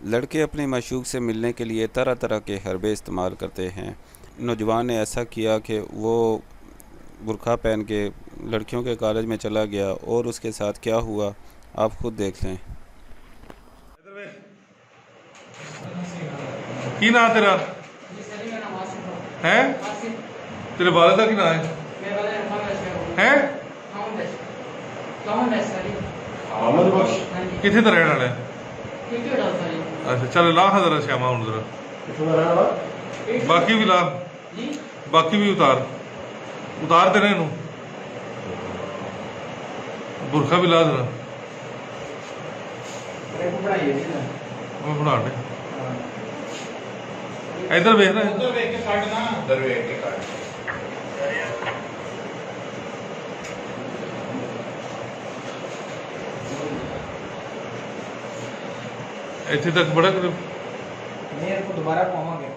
लड़के अपने माशूक से मिलने के लिए तरह तरह के हरबे इस्तेमाल करते हैं। नौजवान ने ऐसा किया कि वो बुर्का पहन के लड़कियों के कॉलेज में चला गया और उसके साथ क्या हुआ आप खुद देख लें। की ना तेरा है? तेरे वाले का की ना है? किथे दा रहने वाला है? अच्छा चल ला जरा श्यामा हूं जरा बाकी भी ला, बाकी भी उतार देने इनू बुरखा भी ला जरा बना दे। इधर वेख ना, उधर वेख के काट ना, उधर वेख के काट। इतने तक बड़ा कर, मेरे को दोबारा पावांगे।